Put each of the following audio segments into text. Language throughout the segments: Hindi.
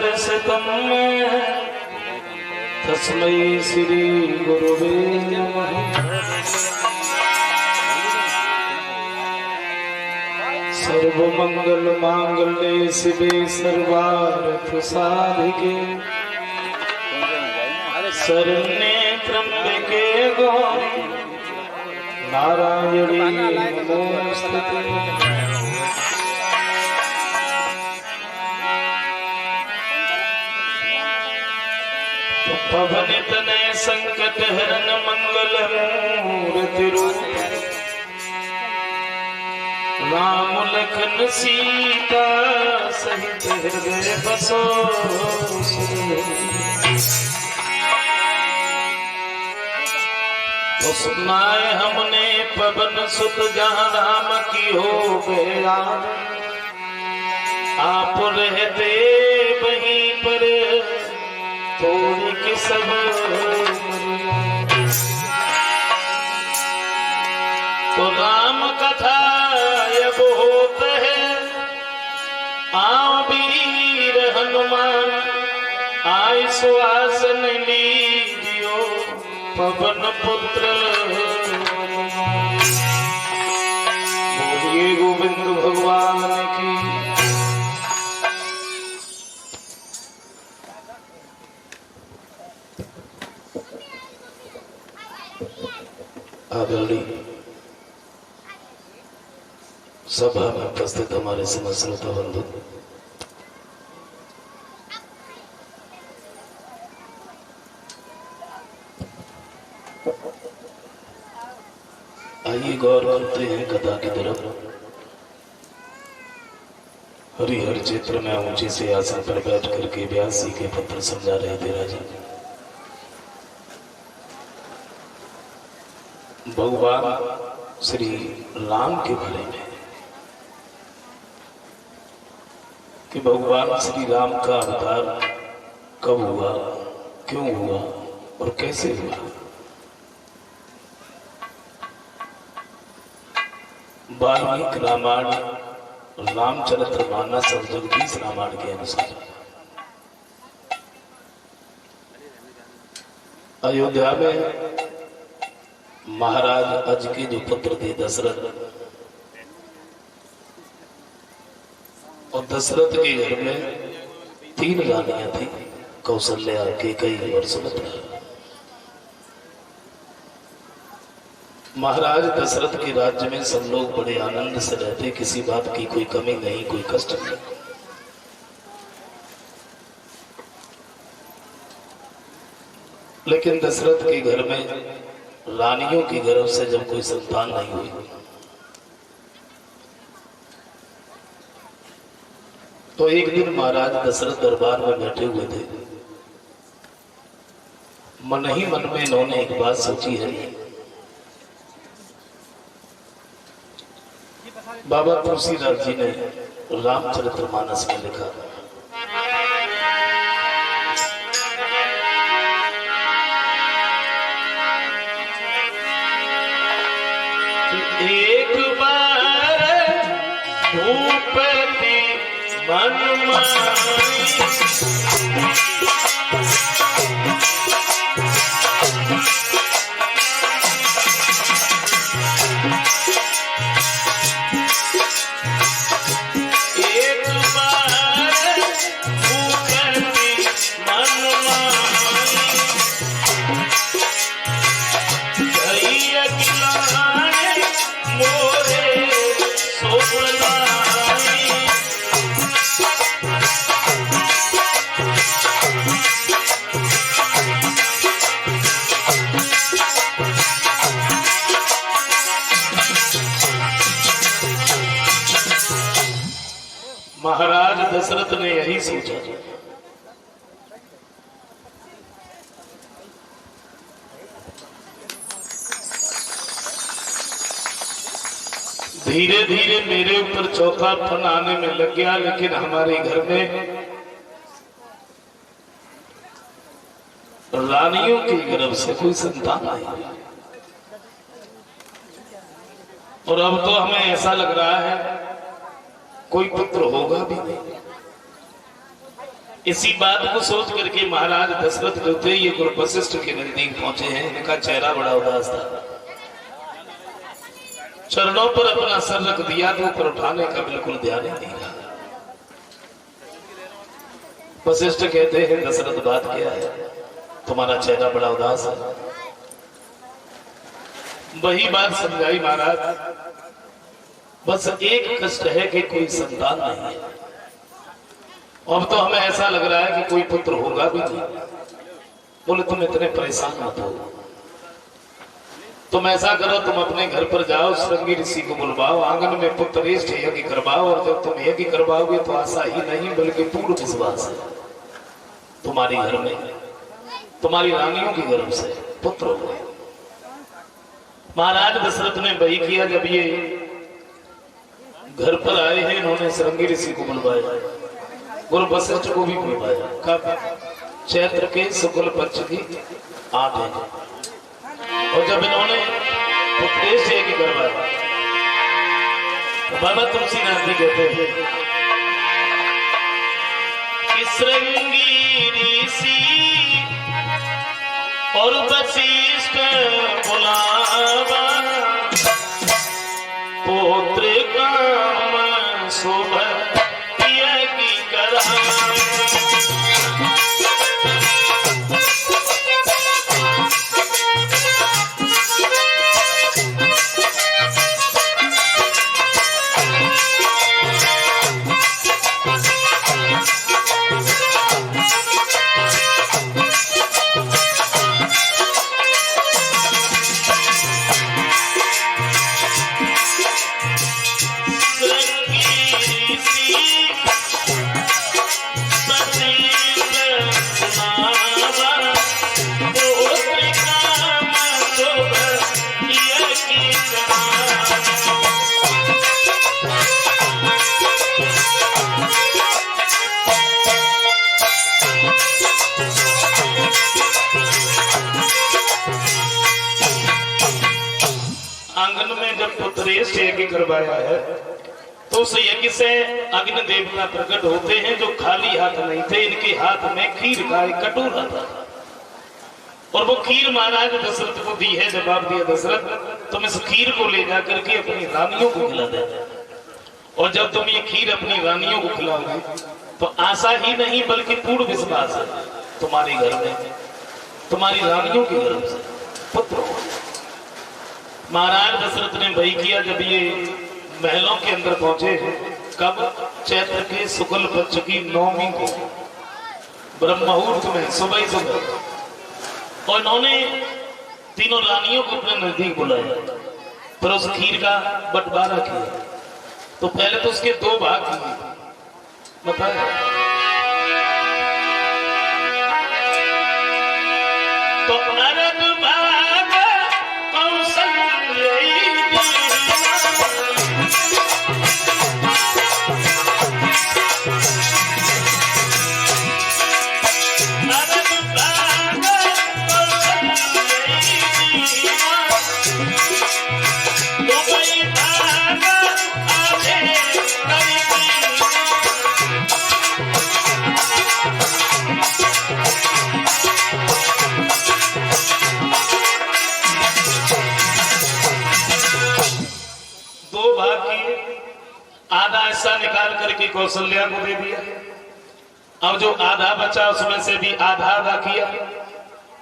हर्षितं मे तस्मै श्री गुरुवे नमः। सर्वमंगल मांगल्ये शिवे सर्वार्थ साधिके शरण्ये त्र्यंबके गौरी नारायणी नमोस्तुते। पवन तनय संकट हरन मंगल मूर्ति रूप राम लखन सीता सहित हृदय बसो। सुनाए हमने पवन सुत जहाँ राम की हो गया, आप रहते वहीं पर थोड़ी की सब तो राम कथा अब होत है। आओ वीर हनुमान आय सुहासन लीजियो पवन पुत्र। बोलिए गोविंद भगवान की। आदरणीय सभा में उपस्थित हमारे समस्त श्रोता बंधु, आइए गौर करते हैं कथा की तरफ। हरिहर क्षेत्र में ऊंचे से आसन पर बैठ करके व्यास जी के पत्र समझा रहे थे राजा। भगवान श्री राम के बारे में कि भगवान श्री राम का अवतार कब हुआ, क्यों हुआ और कैसे हुआ। वाल्मीकि रामायण, रामचरितमानस और जगदीश रामायण के अनुसार अयोध्या में महाराज अज के जो पुत्र थे दशरथ, और दशरथ के घर में 3 रानियां थी, कौशल्या, कैकेयी और सुमित्रा। महाराज दशरथ के राज्य में सब लोग बड़े आनंद से रहते, किसी बात की कोई कमी नहीं, कोई कष्ट नहीं। लेकिन दशरथ के घर में रानियों की गर्भ से जब कोई संतान नहीं हुई तो एक दिन महाराज दशरथ दरबार में बैठे हुए थे। मन ही मन में इन्होंने एक बात सोची है। बाबा तुलसीदास जी ने रामचरितमानस में लिखा, एक बार भूपति मन मानी महाराज दशरथ ने यही सोचा। धीरे धीरे मेरे ऊपर चौथापन आने में लग गया, लेकिन हमारे घर में रानियों की गर्भ से कोई संतान नहीं, और अब तो हमें ऐसा लग रहा है कोई पुत्र होगा भी नहीं। इसी बात को सोच करके महाराज दशरथ जो थे ये गुरु वशिष्ठ के नजदीक पहुंचे हैं। इनका चेहरा बड़ा उदास था, चरणों पर अपना सर रख दिया तो ऊपर उठाने का बिल्कुल ध्यान नहीं दिया। वशिष्ठ कहते हैं दशरथ बात क्या है, तुम्हारा चेहरा बड़ा उदास है। वही बात समझाई महाराज, बस एक कष्ट है कि कोई संतान नहीं है। अब तो हमें ऐसा लग रहा है कि कोई पुत्र होगा भी नहीं। बोले तुम इतने परेशान मत हो, तुम ऐसा करो, तुम अपने घर पर जाओ, श्रृंगी ऋषि को बुलवाओ, आंगन में पुत्रेष्ठ यज्ञ करवाओ, और जब तुम यज्ञ करवाओगे तो आशा ही नहीं बल्कि पूर्ण विश्वास है तुम्हारे घर में, तुम्हारी रानियों के गर्भ से पुत्र होंगे। महाराज दशरथ ने वही किया। जब ये घर पर आए हैं, इन्होंने श्रृंगी ऋषि को बुलवाया, गुरु वशिष्ठ को भी बुलवाया। कब? चैत्र के शुक्ल पक्ष की 8 है। और जब इन्होंने पुत्रेष्ठ यज्ञ करवाया तो बाबा तुलसीनाथ जी कहते हैं कि श्रृंगी ऋषि और वशिष्ठ बुलावा, पुत्र काम शुभ यज्ञ करावा। आंगन में जब पुत्रेष्ठ यज्ञ करवाया है तो उस यज्ञ से अग्नि देवता प्रकट होते हैं जो खाली हाथ नहीं थे। इनके हाथ में खीर का एक कटोरा था और वो खीर महाराज दशरथ को दी है। जवाब दिया दशरथ तुम इस खीर को ले जाकर के अपनी रानियों को खिला देना, और जब तुम ये खीर अपनी रानियों को खिलाओगे तो आशा ही नहीं बल्कि पूर्ण विश्वास है तुम्हारे घर में, तुम्हारी रानियों के गर्भ से पुत्र हो। महाराज दशरथ ने वही किया। जब ये महलों के अंदर पहुंचे, कब? चैत्र के शुक्ल पक्ष की 9वीं को ब्रह्म मुहूर्त में सुबह सुबह, और इन्होंने तीनों रानियों को अपने नजदीक बुलाया, पर उस खीर का बंटवारा किया। तो पहले तो उसके 2 भाग किए, बताया तो अरब भाग कौशल्य आधा हिस्सा निकाल करके कौशल्या को दे दिया। अब जो आधा बचा उसमें से भी आधा आधा किया,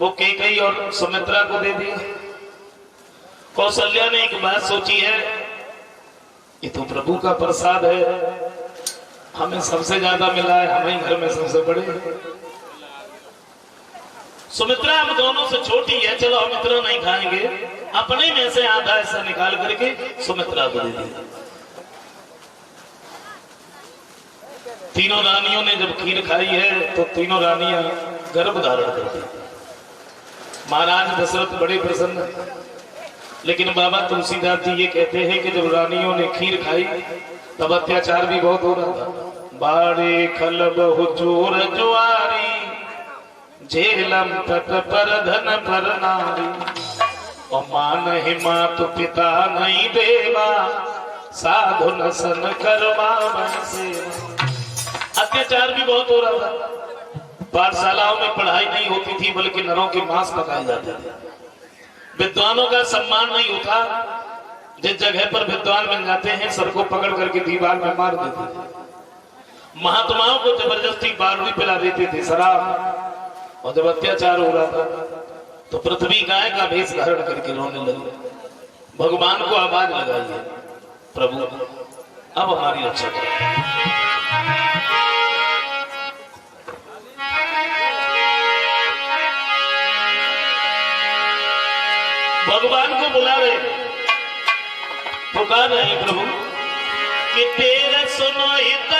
वो कैकेयी और सुमित्रा को दे दिया। कौशल्या ने एक बात सोची है, ये तो प्रभु का प्रसाद है, हमें सबसे ज्यादा मिला है, हमें घर में सबसे बड़े। सुमित्रा हम दोनों से छोटी है, चलो हम इतना नहीं खाएंगे, अपने में से आधा हिस्सा निकाल करके सुमित्रा को दे दिया। तीनों रानियों ने जब खीर खाई है तो तीनों रानियां गर्भ धारण करती। महाराज दशरथ बड़े प्रसन्न, लेकिन बाबा तुलसीदास जी ये कहते हैं कि जब रानियों ने खीर खाई तब अत्याचार भी बहुत हो रहा था। बाड़े खल बहु चोर जुआरी, झेलम तट पर धन पर नारी, और मान ही मातु पिता नहीं देवा, साधु नसन करवा सेवा। अत्याचार भी बहुत हो रहा था। पाठशालाओं में पढ़ाई नहीं होती थी, बल्कि नरों के मांस पकाए जाते थे। विद्वानों का सम्मान नहीं होता। जिस जगह पर विद्वान मिल जाते हैं, सबको पकड़ करके दीवार में मार देते थे। महात्माओं को जबरदस्ती बारूदी पिला देते थे, शराब। और जब अत्याचार हो रहा था तो पृथ्वी गाय का भेष धारण करके रोने लगे। भगवान को आवाज लगाइए, प्रभु अब हमारी रक्षा करो। भगवान को बुला रहे, पुकार रहे प्रभु कि तेरे सुनो हित